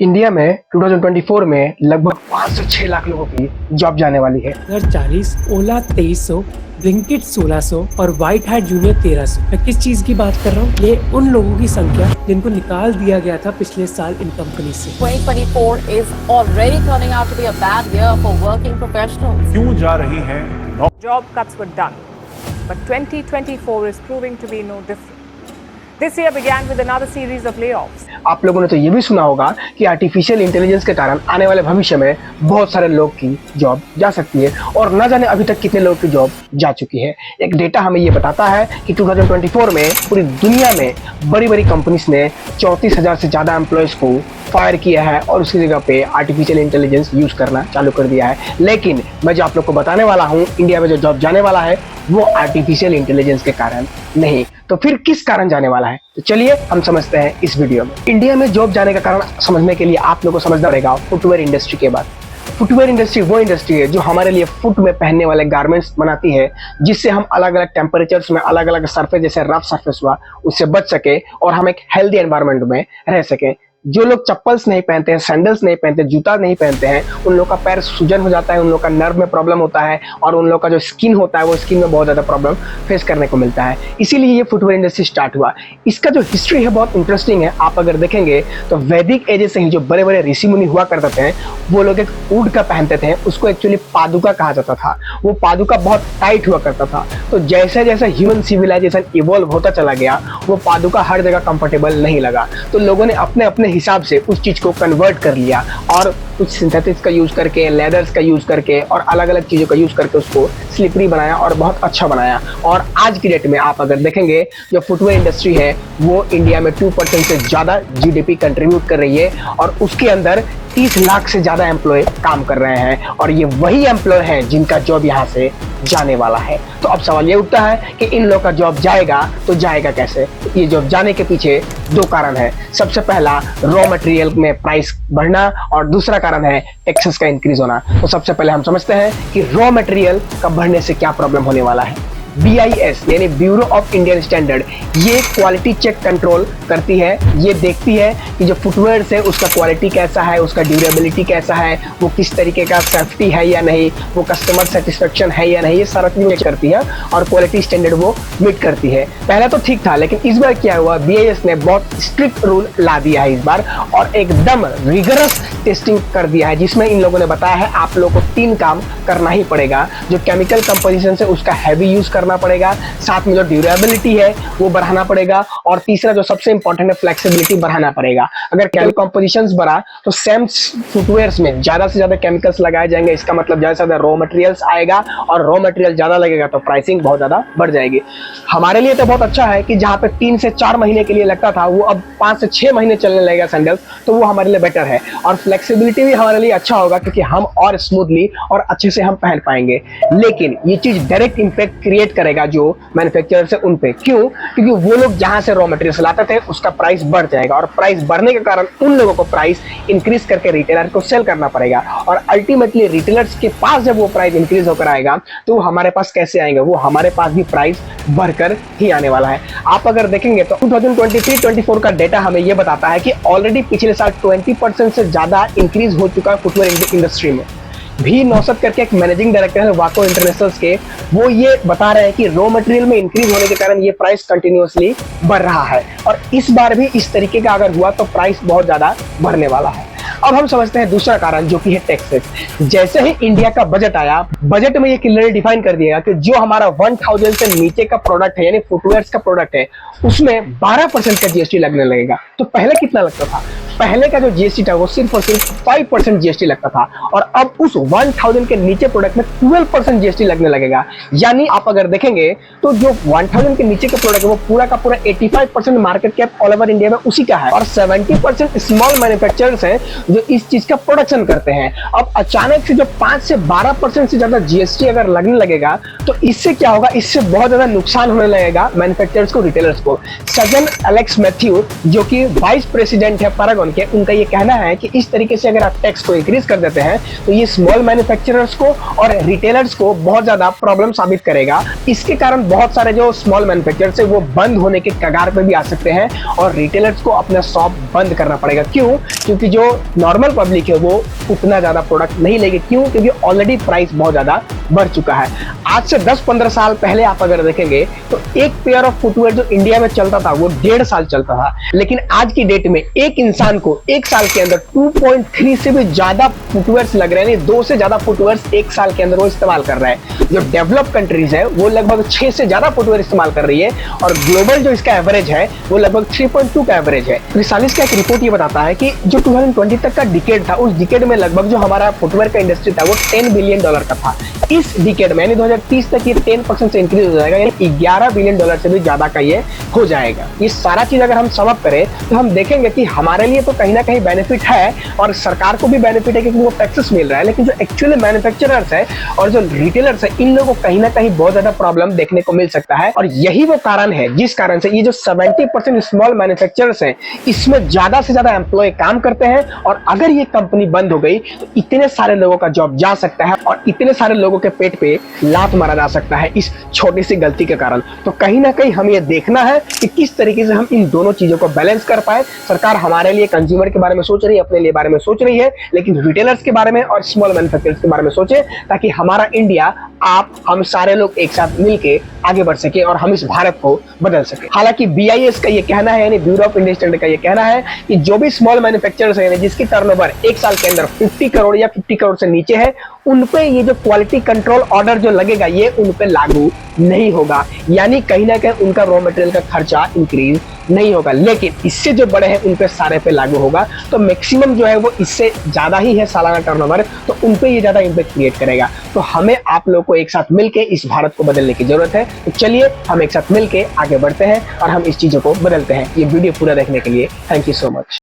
India में 2024 में लगभग 5 से 6 लाख लोगों की जॉब जाने वाली है। घर 40, ओला 2300, ब्लिंकिट 1600 और व्हाइट हैट जूनियर 1300। मैं किस चीज की बात कर रहा हूँ? ये उन लोगों की संख्या जिनको निकाल दिया गया था पिछले साल इन कंपनी से। 2024 is already turning out to be a bad year for working professionals. क्यों जा रही हैं? Job cuts were done, but 2024 is proving to be no different. This year began with another series of layoffs. आप लोगों ने तो ये भी सुना होगा कि आर्टिफिशियल इंटेलिजेंस के कारण आने वाले भविष्य में बहुत सारे लोग की जॉब जा सकती है और न जाने अभी तक कितने लोग की जॉब जा चुकी है। एक डेटा हमें ये बताता है कि 2024 में पूरी दुनिया में बड़ी बड़ी कंपनीज ने 34,000 से ज़्यादा एम्प्लॉयज़ को फायर किया है और उसकी जगह पे आर्टिफिशियल इंटेलिजेंस यूज़ करना चालू कर दिया है। लेकिन मैं जो आप लोग को बताने वाला हूँ, इंडिया में जो जॉब जाने वाला है वो आर्टिफिशियल इंटेलिजेंस के कारण नहीं, तो फिर किस कारण जाने वाला है? तो चलिए हम समझते हैं इस वीडियो में। इंडिया में जॉब जाने का कारण समझने के लिए आप लोगों को समझना पड़ेगा फुटवेयर इंडस्ट्री के बाद। फुटवेयर इंडस्ट्री वो इंडस्ट्री है जो हमारे लिए फुट में पहनने वाले गारमेंट्स बनाती है, जिससे हम अलग अलग टेम्परेचर्स में अलग अलग सरफेस, जैसे रफ सरफेस हुआ, उससे बच सके और हम एक हेल्दी एनवायरनमेंट में रह सके। जो लोग चप्पल्स नहीं पहनते हैं, सैंडल्स नहीं पहनते, जूता नहीं पहनते हैं, उन लोग का पैर सूजन हो जाता है, उन लोग का नर्व में प्रॉब्लम होता है और उन लोग का जो स्किन होता है वो स्किन में बहुत ज़्यादा प्रॉब्लम फेस करने को मिलता है। इसीलिए ये फुटवेयर इंडस्ट्री स्टार्ट हुआ। इसका जो हिस्ट्री है बहुत इंटरेस्टिंग है। आप अगर देखेंगे तो वैदिक एज से ही जो बड़े बड़े ऋषि मुनि हुआ करते थे वो लोग एक ऊँट का पहनते थे, उसको एक्चुअली पादुका कहा जाता था। वो पादुका बहुत टाइट हुआ करता था, तो जैसे जैसे ह्यूमन सिविलाइजेशन इवॉल्व होता चला गया वो पादुका हर जगह कंफर्टेबल नहीं लगा, तो लोगों ने अपने अपने हिसाब से उस चीज़ को कन्वर्ट कर लिया और कुछ सिंथेटिक्स का यूज़ करके, लेदर्स का यूज़ करके और अलग अलग चीज़ों का यूज़ करके उसको स्लिपरी बनाया और बहुत अच्छा बनाया। और आज की डेट में आप अगर देखेंगे जो फुटवेयर इंडस्ट्री है वो इंडिया में 2% से ज़्यादा जीडीपी कंट्रीब्यूट कर रही है और उसके अंदर 30 लाख से ज़्यादा एम्प्लॉय काम कर रहे हैं और ये वही एम्प्लॉय हैं जिनका जॉब यहाँ से जाने वाला है। तो अब सवाल ये उठता है कि इन लोगों का जॉब जाएगा तो जाएगा कैसे? ये जॉब जाने के पीछे दो कारण है। सबसे पहला रॉ मटेरियल में प्राइस बढ़ना और दूसरा कारण है टैक्सेस का इंक्रीज होना। तो सबसे पहले हम समझते हैं कि रॉ मटेरियल का बढ़ने से क्या प्रॉब्लम होने वाला है। BIS यानी ब्यूरो ऑफ इंडियन स्टैंडर्ड ये क्वालिटी चेक कंट्रोल करती है। ये देखती है कि जो फुटवेयर है उसका क्वालिटी कैसा है, उसका ड्यूरेबिलिटी कैसा है, वो किस तरीके का सेफ्टी है या नहीं, वो कस्टमर सेटिस्फेक्शन है या नहीं, ये सारा चीज चेक करती है और क्वालिटी स्टैंडर्ड वो मीट करती है। पहले तो ठीक था, लेकिन इस बार क्या हुआ, BIS ने बहुत स्ट्रिक्ट रूल ला दिया है इस बार और एकदम रिगरस टेस्टिंग कर दिया है, जिसमें इन लोगों ने बताया है आप लोगों को 3 काम करना ही पड़ेगा। जो केमिकल कंपोजिशन है उसका हैवी यूज करना पड़ेगा, साथ में जो ड्यूरेबिलिटी है वो बढ़ाना पड़ेगा और तीसरा जो सबसे इंपॉर्टेंट है फ्लेक्सिबिलिटी बढ़ाना पड़ेगा। अगर केमिकल कंपोजिशंस बढ़ा तो सेम फुटवेयर्स में ज्यादा से ज्यादा केमिकल्स लगाए जाएंगे, इसका मतलब ज्यादा से ज्यादा रॉ मटेरियल्स आएगा और रॉ मटेरियल ज्यादा लगेगा तो प्राइसिंग बहुत ज्यादा बढ़ जाएगी। हमारे लिए तो बहुत अच्छा है कि जहां पे 3 से 4 महीने के लिए लगता था वो अब 5 से 6 महीने चलने लगेगा सैंडल, तो वो हमारे लिए बेटर है और फ्लेक्सिबिलिटी भी हमारे लिए अच्छा होगा क्योंकि हम और स्मूथली और अच्छे से हम पहन पाएंगे। लेकिन ये चीज डायरेक्ट इंपैक्ट क्रिएट करेगा जो मैन्युफैक्चरर है उन पे। क्यों? क्योंकि वो लोग जहां से रॉ मटेरियल लाते थे उसका प्राइस बढ़ जाएगा और प्राइस बढ़ने के कारण उन लोगों को प्राइस इंक्रीज करके रिटेलर को सेल करना पड़ेगा और अल्टीमेटली रिटेलर्स के पास जब वो प्राइस इंक्रीज होकर आएगा तो वो हमारे पास कैसे आएंगे? वो हमारे पास भी प्राइस बढ़कर ही आने वाला है। आप अगर देखेंगे तो 2023-24 का डेटा हमें ये बताता है कि ऑलरेडी पिछले साल 20% से ज्यादा इंक्रीज हो चुका है फुटवेयर इंडस्ट्री में। भी नौसद करके एक मैनेजिंग डायरेक्टर है वाको इंटरनेशनल्स के, वो ये बता रहे हैं कि रॉ मटेरियल में इंक्रीज होने के कारण ये प्राइस कंटिन्यूअसली बढ़ रहा है और इस बार भी इस तरीके का अगर हुआ तो प्राइस बहुत ज्यादा बढ़ने वाला है। अब हम समझते हैं दूसरा कारण जो कि है टैक्सेस। जैसे ही इंडिया का बजट आया, बजट में ये क्लियरली डिफाइन कर दिया कि जो हमारा 1000 से नीचे का प्रोडक्ट है यानी फुटवेयर्स का प्रोडक्ट है उसमें 12% का जीएसटी लगने लगेगा। तो पहले कितना लगता था? पहले का जो जीएसटी था वो सिर्फ और सिर्फ 5% जीएसटी लगता था और अब उस 1000 के नीचे प्रोडक्ट में 12% जीएसटी लगने लगेगा। यानी आप अगर देखेंगे तो जो 1000 के नीचे का प्रोडक्ट है वो पूरा का पूरा 85% market cap all over India में उसी का है और 70% स्मॉल मैन्युफैक्चरर्स हैं जो इस चीज का प्रोडक्शन करते हैं। अब अचानक से जो 5 से 12% से ज्यादा जीएसटी अगर लगने लगेगा तो इससे क्या होगा? इससे बहुत ज्यादा नुकसान होने लगेगा मैन्युफैक्चरर्स को, रिटेलर्स को। सजन एलेक्स मैथ्यू जो कि वाइस प्रेसिडेंट है पैरागॉन बैंक है, उनका ये कहना है कि इस तरीके से अगर आप टैक्स को इंक्रीज कर देते हैं तो ये स्मॉल मैन्युफैक्चरर्स को और रिटेलर्स को बहुत ज्यादा प्रॉब्लम साबित करेगा। इसके कारण बहुत सारे जो स्मॉल मैन्युफैक्चरर्स है वो बंद होने के कगार पे भी आ सकते हैं और रिटेलर्स को अपना शॉप बंद करना पड़ेगा। क्यों? क्योंकि जो नॉर्मल पब्लिक है वो उतना ज्यादा प्रोडक्ट नहीं लेगी। क्यों? क्योंकि ऑलरेडी प्राइस बहुत ज्यादा बढ़ चुका है। आज से 10-15 साल पहले आप अगर देखेंगे तो एक पेयर ऑफ फुटवेयर जो इंडिया में चलता था वो 1.5 साल चलता था, लेकिन आज की डेट में एक इंसान को एक साल के अंदर 2.3 से भी ज्यादा फुटवेयर्स लग रहे हैं। 2 से ज्यादा फुटवेयर्स एक साल के अंदर वो इस्तेमाल कर रहा है। जो डेवलप कंट्रीज है वो लगभग 6 से ज्यादा फुटवेयर इस्तेमाल कर रही है और ग्लोबल जो इसका एवरेज है वो लगभग 3.2 का एवरेज है। रिसालिस का एक रिपोर्ट ये बताता है कि जो 2020 तक का डिकेड था, उस डिकेड में लगभग जो हमारा फुटवेयर का इंडस्ट्री था वो $10 बिलियन का था। इस डिकेड में यानी 2030 तक ये 10% से इंक्रीज हो जाएगा, यानी $11 बिलियन से भी ज्यादा का ये हो जाएगा। ये सारा चीज अगर हम सम अप करें तो हम देखेंगे कि हमारे लिए तो कहीं ना कहीं बेनिफिट है और सरकार को भी बेनिफिट है क्योंकि वो टैक्सेस मिल रहा है, लेकिन जो एक्चुअली मैन्युफैक्चरर्स है और जो रिटेलर्स है इन लोगों को कहीं ना कहीं बहुत ज्यादा प्रॉब्लम देखने को मिल सकता है। और यही वो कारण है जिस कारण से ये जो 70% स्मॉल मैन्युफैक्चरर्स है इसमें ज्यादा से ज्यादा एम्प्लॉय काम करते हैं और अगर ये कंपनी बंद हो गई तो इतने सारे लोगों का जॉब जा सकता है और इतने सारे लोगों के पेट पे लात मारा जा सकता है इस छोटी सी गलती के कारण। तो कहीं ना कहीं हमें ये देखना है कि किस तरीके से हम इन दोनों चीजों को बैलेंस कर पाए। सरकार हमारे लिए कंज्यूमर के बारे में सोच रही है, अपने लिए बारे में सोच रही है, लेकिन रिटेलर्स के बारे में और स्मॉल मैन्युफैक्चरर्स के बारे में सोचे ताकि हमारा इंडिया, आप, हम सारे लोग एक साथ मिलके आगे बढ़ सके और हम इस भारत को बदल सके। हालांकि BIS का ये कहना है, यानी ब्यूरो ऑफ इंडियन स्टैंडर्ड का ये कहना है कि जो भी स्मॉल मैन्युफैक्चरर्स है जिसकी टर्नओवर एक साल के अंदर 50 करोड़ या 50 करोड़ से नीचे है, उन पे ये जो क्वालिटी कंट्रोल ऑर्डर जो लगेगा ये उन पे लागू नहीं होगा, यानी कहीं ना कहीं उनका रॉ मटेरियल का खर्चा इंक्रीज नहीं होगा। लेकिन इससे जो बड़े हैं उन पे सारे पे लागू होगा। तो मैक्सिमम जो है वो इससे ज्यादा ही है सालाना टर्नओवर, तो उन पे ये ज्यादा इम्पैक्ट क्रिएट करेगा। तो हमें आप लोग को एक साथ मिलके इस भारत को बदलने की जरूरत है। तो चलिए हम एक साथ मिलके आगे बढ़ते हैं और हम इस चीजों को बदलते हैं। ये वीडियो पूरा देखने के लिए थैंक यू सो मच।